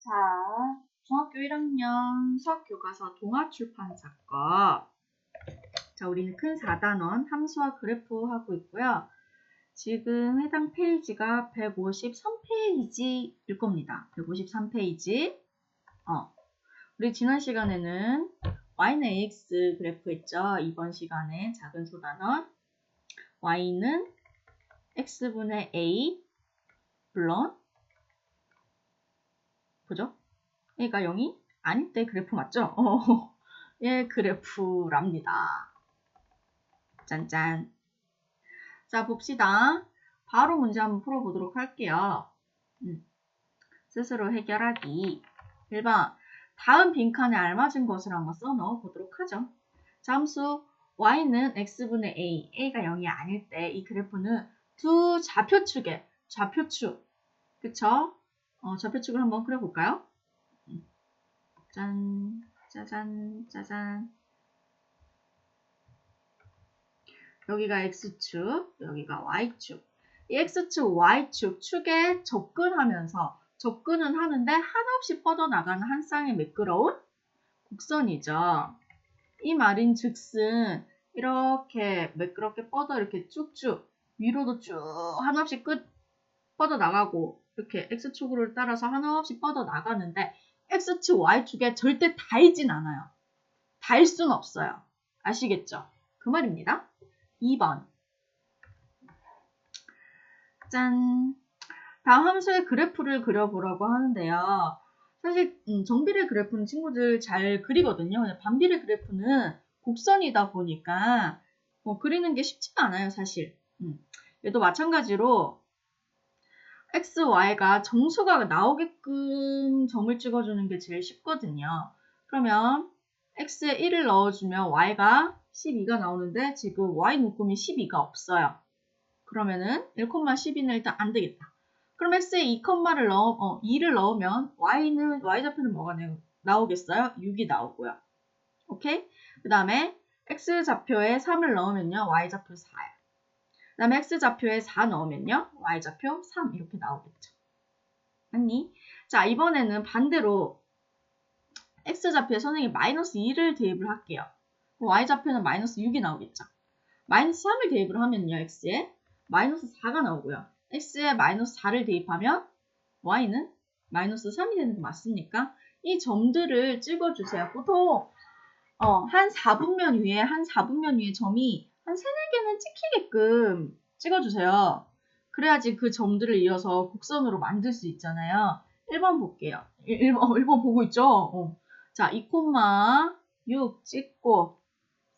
자, 중학교 1학년 수학교과서 동아출판사 거. 자, 우리는 큰 4단원 함수와 그래프 하고 있고요. 지금 해당 페이지가 153페이지일 겁니다. 153페이지. 우리 지난 시간에는 y는 ax 그래프 했죠. 이번 시간에 작은 소단원 y는 x분의 a 물론 보죠? 얘가 0이 아닐 때 그래프 맞죠? 예, 그래프랍니다. 짠짠. 자, 봅시다. 바로 문제 한번 풀어보도록 할게요. 스스로 해결하기. 1번. 다음 빈칸에 알맞은 것을 한번 써넣어 보도록 하죠. 함수 y는 x분의 a, a가 0이 아닐 때 이 그래프는 두 좌표축에, 좌표축, 그쵸? 좌표축을 한번 그려볼까요? 짠, 짜잔, 짜잔. 여기가 x축, 여기가 y축. 이 x축, y축, 축에 접근은 하는데 한없이 뻗어나가는 한 쌍의 매끄러운 곡선이죠. 이 말인 즉슨 이렇게 매끄럽게 뻗어 이렇게 쭉쭉 위로도 쭉 한없이 뻗어나가고 이렇게 x축을 따라서 한없이 뻗어나가는데 x축, y축에 절대 닿이진 않아요. 닿을 수는 없어요. 아시겠죠? 그 말입니다. 2번. 짠. 다음 함수의 그래프를 그려보라고 하는데요. 사실 정비례 그래프는 친구들 잘 그리거든요. 반비례 그래프는 곡선이다 보니까 그리는 게 쉽지가 않아요. 사실. 얘도 마찬가지로 x, y가 정수가 나오게끔 점을 찍어주는 게 제일 쉽거든요. 그러면 x에 1을 넣어주면 y가 12가 나오는데 지금 y 묶음이 12가 없어요. 그러면은 1,12는 일단 안 되겠다. 그럼 x에 2를 넣으면 y좌표는 뭐가 나오겠어요? 6이 나오고요. 오케이? 그 다음에 x좌표에 3을 넣으면요. y좌표 4예요. 그 다음에 x좌표에 4 넣으면요. y좌표 3 이렇게 나오겠죠. 맞니? 자, 이번에는 반대로 x좌표에 선생님이 마이너스 2를 대입을 할게요. y좌표는 마이너스 6이 나오겠죠. 마이너스 3을 대입을 하면요. x에 마이너스 4가 나오고요. x에 마이너스 4를 대입하면 y는 마이너스 3이 되는 거 맞습니까? 이 점들을 찍어주세요. 보통 한 4분면 위에 점이 한 3, 4개는 찍히게끔 찍어주세요. 그래야지 그 점들을 이어서 곡선으로 만들 수 있잖아요. 1번 볼게요. 1번 보고 있죠? 자, 2,6 찍고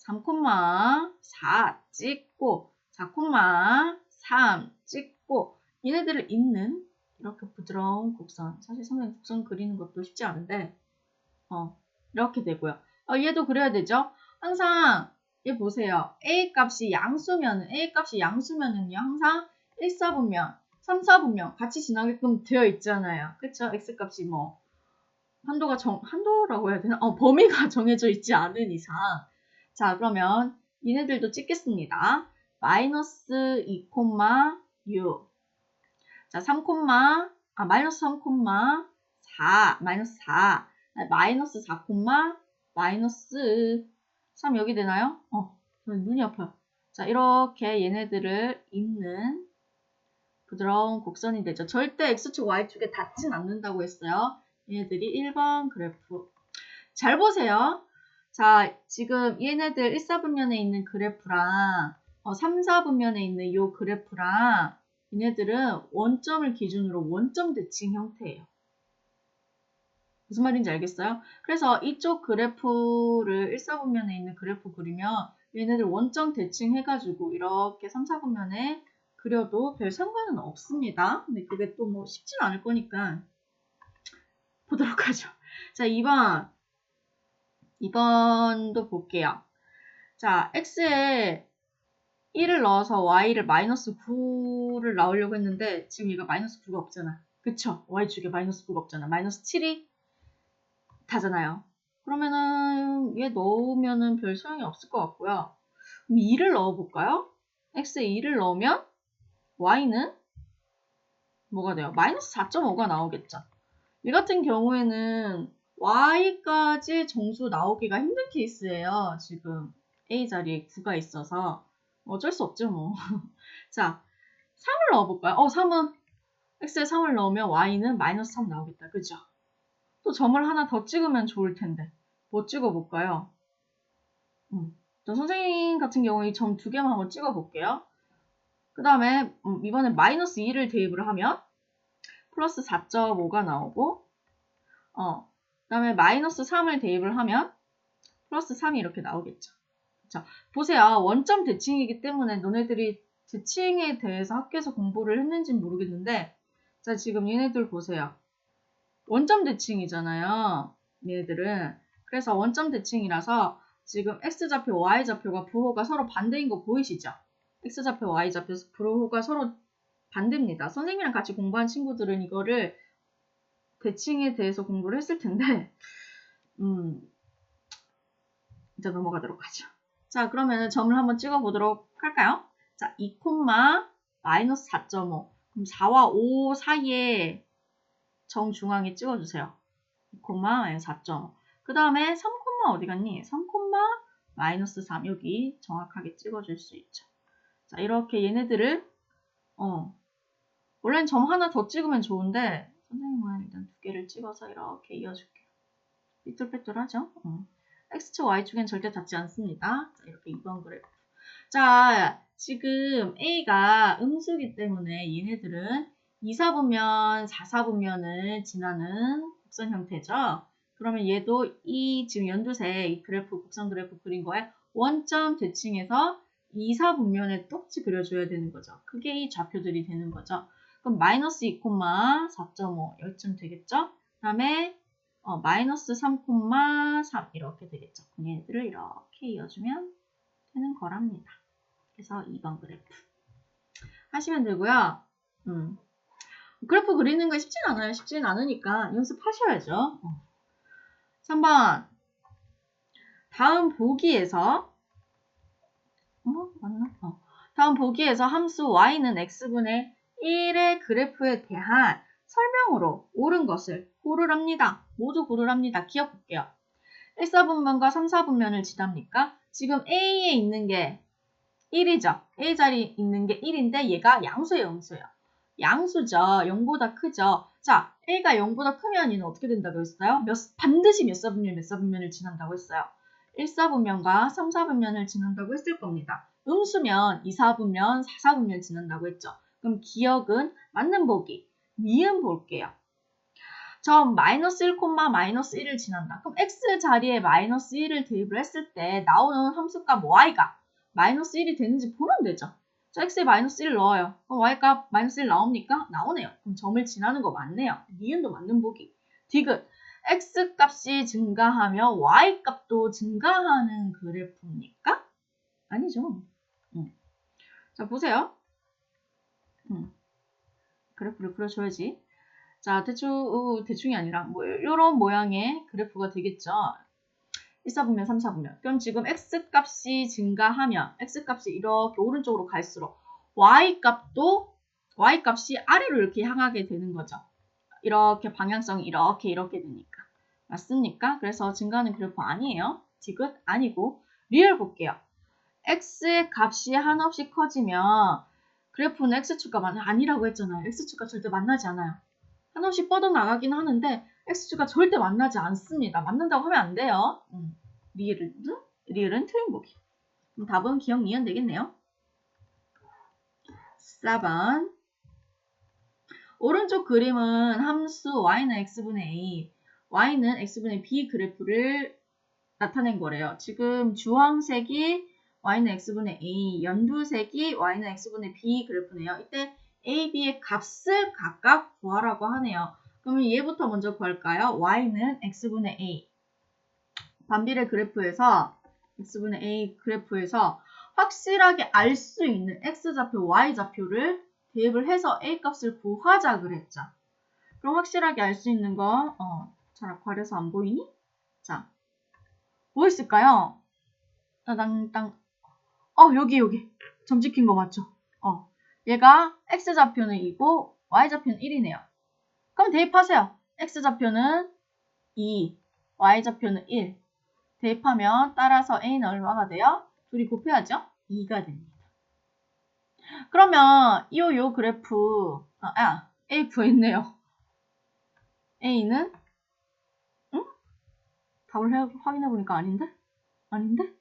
3,4 찍고 4,3 찍고 얘네들을 잇는 이렇게 부드러운 곡선. 사실 선생님 곡선 그리는 것도 쉽지 않은데 이렇게 되고요. 얘도 그려야 되죠. 항상 얘 보세요. A 값이 양수면은요. 항상 1, 4분면, 3, 4분면 같이 지나게끔 되어 있잖아요. 그쵸? X 값이 뭐 한도라고 해야 되나? 범위가 정해져 있지 않은 이상. 자, 그러면 얘네들도 찍겠습니다. 마이너스 2,6. 자, 마이너스 3,4, 마이너스 4, 마이너스 4, 마이너스 3 여기 되나요? 눈이 아파요. 자, 이렇게 얘네들을 잇는 부드러운 곡선이 되죠. 절대 x축, y축에 닿진 않는다고 했어요. 얘네들이 1번 그래프. 잘 보세요. 자, 지금 얘네들 1, 4분면에 있는 그래프랑 3, 4분면에 있는 이 그래프랑 얘네들은 원점을 기준으로 원점 대칭 형태예요. 무슨 말인지 알겠어요? 그래서 이쪽 그래프를 1, 4분면에 있는 그래프 그리면 얘네들 원점 대칭 해가지고 이렇게 3, 4분면에 그려도 별 상관은 없습니다. 근데 그게 또 뭐 쉽진 않을 거니까 보도록 하죠. 자, 2번도 볼게요. 자, x에 1을 넣어서 y를 마이너스 9를 나오려고 했는데 지금 얘가 마이너스 9가 없잖아. 그쵸? y축에 마이너스 9가 없잖아. 마이너스 7이 다잖아요. 그러면은 얘 넣으면은 별 소용이 없을 것 같고요. 그럼 2를 넣어볼까요? x에 2를 넣으면 y는 뭐가 돼요? 마이너스 4.5가 나오겠죠. 이 같은 경우에는 y까지 정수 나오기가 힘든 케이스예요. 지금 a 자리에 9가 있어서 어쩔 수 없죠 뭐. 자, 3을 넣어볼까요? 3은 x에 3을 넣으면 y는 마이너스 3 나오겠다. 그죠? 또 점을 하나 더 찍으면 좋을 텐데 뭐 찍어볼까요? 저 선생님 같은 경우에 이 점 2개만 한번 찍어볼게요. 그 다음에 이번에 마이너스 2를 대입을 하면 플러스 4.5가 나오고 그 다음에 마이너스 3을 대입을 하면 플러스 3이 이렇게 나오겠죠. 자, 보세요. 원점 대칭이기 때문에 너네들이 대칭에 대해서 학교에서 공부를 했는지는 모르겠는데 자, 지금 얘네들 보세요. 원점 대칭이잖아요. 얘네들은. 그래서 원점 대칭이라서 지금 x좌표, y좌표가 부호가 서로 반대인 거 보이시죠? x좌표, y좌표 부호가 서로 반대입니다. 선생님이랑 같이 공부한 친구들은 이거를 대칭에 대해서 공부를 했을 텐데 이제 넘어가도록 하죠. 자, 그러면 점을 한번 찍어보도록 할까요? 자, 2, 마이너스 4.5. 그럼 4와 5 사이에 정중앙에 찍어주세요. 2, 마이너스 4.5. 그 다음에 3, 어디 갔니? 3, 마이너스 3. 여기 정확하게 찍어줄 수 있죠. 자, 이렇게 얘네들을 원래는 점 하나 더 찍으면 좋은데 선생님은 일단 2개를 찍어서 이렇게 이어줄게요. 삐뚤빼뚤하죠? X축, Y축엔 절대 닿지 않습니다. 자, 이렇게 2번 그래프. 자, 지금 A가 음수기 때문에 얘네들은 2, 4분면, 4, 4분면을 지나는 곡선 형태죠. 그러면 얘도 지금 연두색 이 그래프, 곡선 그래프 그린 거에 원점 대칭해서 2, 4분면에 똑지 그려줘야 되는 거죠. 그게 이 좌표들이 되는 거죠. 그럼 마이너스 2, 4.5 여기쯤 되겠죠? 그 다음에 마이너스 3, 3 이렇게 되겠죠. 얘네들을 이렇게 이어주면 되는 거랍니다. 그래서 2번 그래프 하시면 되고요. 그래프 그리는 거 쉽진 않아요. 쉽진 않으니까 연습하셔야죠. 3번 다음 보기에서 맞나? 다음 보기에서 함수 y는 x분의 1의 그래프에 대한 설명으로 옳은 것을 고르랍니다. 모두 고르랍니다. 기억할게요. 1, 4분면과 3, 4분면을 지납니까? 지금 A에 있는 게 1이죠. A 자리에 있는 게 1인데 얘가 양수예요, 음수예요. 양수죠. 0보다 크죠. 자, A가 0보다 크면 얘는 어떻게 된다고 했어요? 반드시 몇 사분면, 몇 사분면을 지난다고 했어요. 1, 4분면과 3, 4분면을 지난다고 했을 겁니다. 음수면 2, 4분면, 4, 4분면 지난다고 했죠. 그럼 기억은 맞는 보기. 니은 볼게요. 점 마이너스 1, 마이너스 1을 지난다. 그럼 x 자리에 마이너스 1을 대입을 했을 때 나오는 함수값 y가 마이너스 1이 되는지 보면 되죠. 자, x에 마이너스 1을 넣어요. 그럼 y값 마이너스 1 나옵니까? 나오네요. 그럼 점을 지나는 거 맞네요. 니은도 맞는 보기. 디귿. x값이 증가하며 y값도 증가하는 그래프입니까? 아니죠. 자, 보세요. 그래프를 그려줘야지. 자, 대충이 아니라 뭐 이런 모양의 그래프가 되겠죠. 1, 4분면, 3, 4분면. 그럼 지금 x값이 증가하면 x값이 이렇게 오른쪽으로 갈수록 y값이 아래로 이렇게 향하게 되는 거죠. 이렇게 방향성이 이렇게 되니까. 맞습니까? 그래서 증가하는 그래프 아니에요. 디귿 아니고 리얼 볼게요. x의 값이 한없이 커지면 그래프는 x축과 아니라고 했잖아요. x축과 절대 만나지 않아요. 한없이 뻗어나가긴 하는데 x축과 절대 만나지 않습니다. 만난다고 하면 안 돼요. 리을은 틀린 보기. 그럼 답은 기억 니은 되겠네요. 4번 오른쪽 그림은 함수 y는 x분의 a, y는 x분의 b 그래프를 나타낸 거래요. 지금 주황색이 y는 x분의 a, 연두색이 y는 x분의 b 그래프네요. 이때 a, b의 값을 각각 구하라고 하네요. 그러면 얘부터 먼저 구할까요? y는 x분의 a. 반비례 그래프에서 x분의 a 그래프에서 확실하게 알 수 있는 x좌표, y좌표를 대입을 해서 a 값을 구하자 그랬죠. 그럼 확실하게 알 수 있는 거 잘 가려서 안 보이니? 자, 뭐 있을까요? 따당땅. 여기 점 찍힌 거 맞죠? 얘가 x좌표는 2고 y좌표는 1이네요. 그럼 대입하세요. x좌표는 2, y좌표는 1. 대입하면 따라서 a는 얼마가 돼요? 둘이 곱해야죠? 2가 됩니다. 그러면 요 그래프 A 구했네요. A는 응? 답을 확인해보니까 아닌데? 아닌데?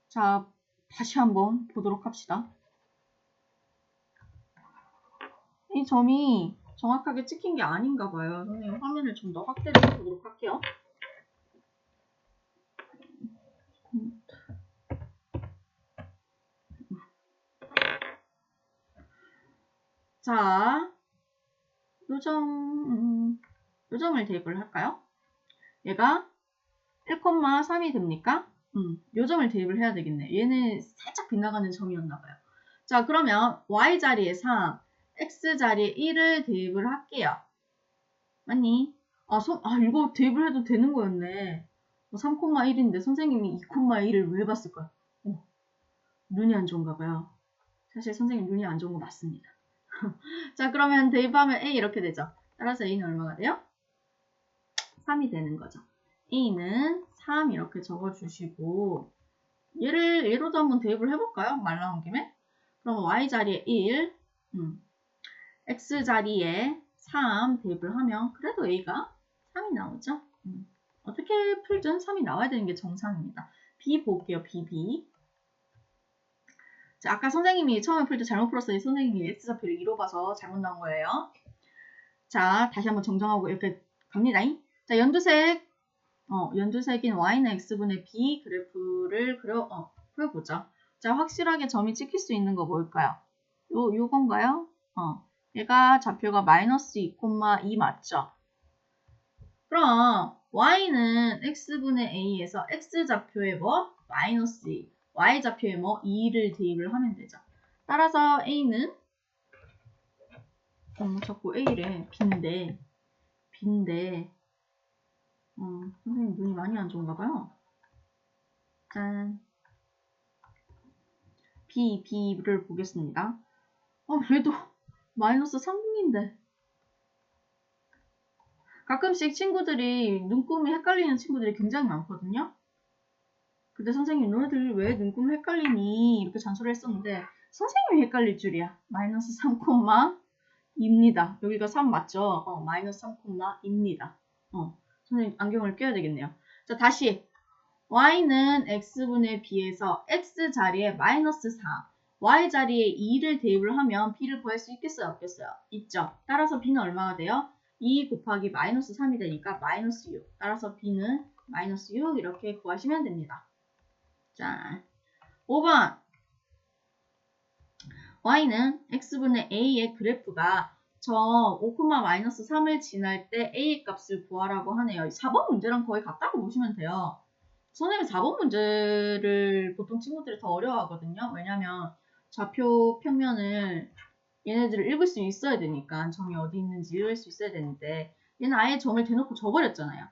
자, 다시 한번 보도록 합시다. 이 점이 정확하게 찍힌 게 아닌가 봐요. 선생님 화면을 좀 더 확대를 해보도록 할게요. 자, 요점을 대입을 할까요? 얘가 1,3이 됩니까? 요점을 대입을 해야 되겠네. 얘는 살짝 빗나가는 점이었나봐요. 자, 그러면 y자리에 3, x자리에 1을 대입을 할게요. 맞니? 이거 대입을 해도 되는 거였네. 3,1인데 선생님이 2,1을 왜 봤을까요? 눈이 안 좋은가 봐요. 사실 선생님 눈이 안 좋은 거 맞습니다. 자, 그러면 대입하면 A 이렇게 되죠. 따라서 A는 얼마가 돼요? 3이 되는 거죠. A는 3 이렇게 적어주시고 얘로도 한번 대입을 해볼까요? 말 나온 김에. 그럼 Y자리에 1, X자리에 3 대입을 하면 그래도 A가 3이 나오죠. 어떻게 풀든 3이 나와야 되는 게 정상입니다. B 볼게요. B. 자, 아까 선생님이 처음에 풀 때 잘못 풀었어요. 선생님이 X좌표를 2로 봐서 잘못 나온 거예요. 자, 다시 한번 정정하고 이렇게 갑니다. 자, 연두색인 Y는 X분의 B 그래프를 그려보자. 자, 확실하게 점이 찍힐 수 있는 거 뭘까요? 요건가요? 얘가 좌표가 마이너스 2,2 맞죠? 그럼 Y는 X분의 A에서 X좌표에 뭐? 마이너스 2. Y좌표에 뭐? 2를 대입을 하면 되죠. 따라서 A는 자꾸 A래. B인데 선생님 눈이 많이 안 좋은가 봐요. 짠. B를 보겠습니다. 그래도 마이너스 3분인데. 가끔씩 친구들이 눈금이 헷갈리는 친구들이 굉장히 많거든요. 근데 선생님 너네들 왜 눈금 헷갈리니? 이렇게 잔소리를 했었는데 선생님이 헷갈릴 줄이야. 마이너스 3,2입니다. 여기가 3 맞죠? 마이너스 3,2입니다. 선생님 안경을 껴야 되겠네요. 자, 다시 y는 x분의 b에서 x자리에 마이너스 4, y자리에 2를 대입을 하면 b를 구할 수 있겠어요? 없겠어요? 있죠. 따라서 b는 얼마가 돼요? 2 곱하기 마이너스 3이 되니까 마이너스 6. 따라서 b는 마이너스 6 이렇게 구하시면 됩니다. 자, 5번 y는 x분의 a의 그래프가 저 5,-3을 지날 때 a의 값을 구하라고 하네요. 4번 문제랑 거의 같다고 보시면 돼요. 선생님 4번 문제를 보통 친구들이 더 어려워하거든요. 왜냐면 좌표 평면을 얘네들을 읽을 수 있어야 되니까 점이 어디 있는지 읽을 수 있어야 되는데 얘는 아예 점을 대놓고 줘버렸잖아요.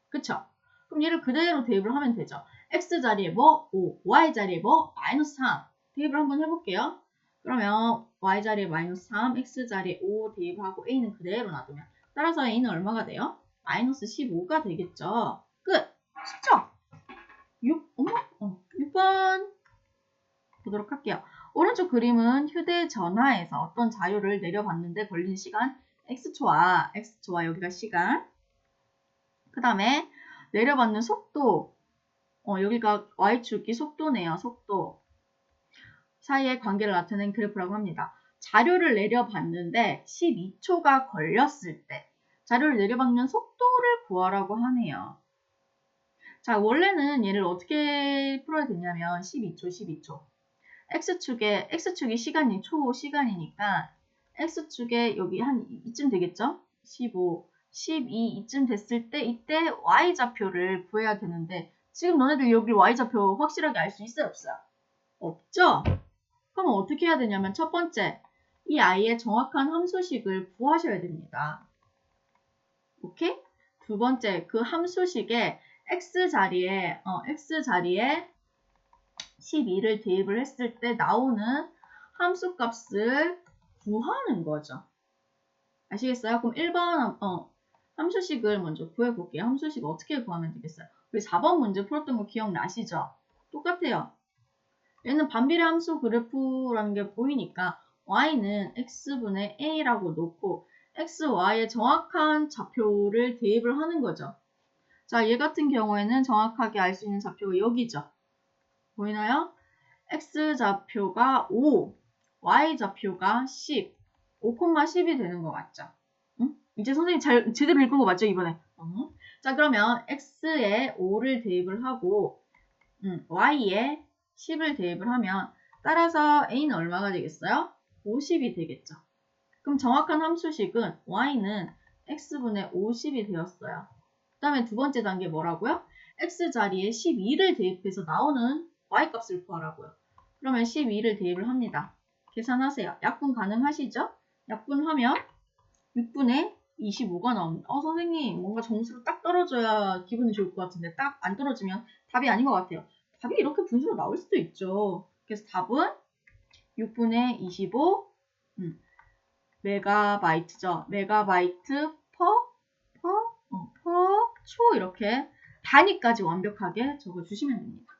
그쵸? 그럼 얘를 그대로 대입을 하면 되죠. x자리에 뭐? 5, y자리에 뭐? 마이너스 3 대입을 한번 해볼게요. 그러면 y자리에 마이너스 3, x자리에 5 대입하고 a는 그대로 놔두면 따라서 a는 얼마가 돼요? 마이너스 15가 되겠죠. 끝! 쉽죠? 6번 보도록 할게요. 오른쪽 그림은 휴대전화에서 어떤 자료를 내려봤는데 걸린 시간 x초와 여기가 시간 그 다음에 내려받는 속도 여기가 y축이 속도네요. 속도 사이의 관계를 나타낸 그래프라고 합니다. 자료를 내려봤는데 12초가 걸렸을 때 자료를 내려받는 속도를 구하라고 하네요. 자, 원래는 얘를 어떻게 풀어야 되냐면 12초. X축이 시간이 시간이니까 X축에 여기 한 이쯤 되겠죠? 15, 12 이쯤 됐을 때 이때 Y좌표를 구해야 되는데 지금 너네들 여기 Y좌표 확실하게 알 수 있어요? 없어요? 없죠? 그럼 어떻게 해야 되냐면 첫 번째, 이 아이의 정확한 함수식을 구하셔야 됩니다. 오케이? 두 번째, 그 함수식에 X자리에 12를 대입을 했을 때 나오는 함수값을 구하는 거죠. 아시겠어요? 그럼 1번 함수식을 먼저 구해볼게요. 함수식 어떻게 구하면 되겠어요? 우리 4번 문제 풀었던 거 기억나시죠? 똑같아요. 얘는 반비례 함수 그래프라는 게 보이니까 y는 x분의 a라고 놓고 x, y의 정확한 좌표를 대입을 하는 거죠. 자, 얘 같은 경우에는 정확하게 알 수 있는 좌표가 여기죠. 보이나요? x 좌표가 5, y 좌표가 10, 5,10이 되는 거 맞죠? 응? 이제 선생님 제대로 읽은 거 맞죠, 이번에? 자, 그러면 x에 5를 대입을 하고 y에 10을 대입을 하면 따라서 a는 얼마가 되겠어요? 50이 되겠죠. 그럼 정확한 함수식은 y는 x분의 50이 되었어요. 그 다음에 두 번째 단계 뭐라고요? x 자리에 12를 대입해서 나오는 y 값을 구하라고요. 그러면 12를 대입을 합니다. 계산하세요. 약분 가능하시죠? 약분하면 6분의 25가 나옵니다. 선생님 뭔가 점수로 딱 떨어져야 기분이 좋을 것 같은데 딱 안 떨어지면 답이 아닌 것 같아요. 답이 이렇게 분수로 나올 수도 있죠. 그래서 답은 6분의 25 메가바이트죠. 메가바이트 퍼 초 이렇게 단위까지 완벽하게 적어주시면 됩니다.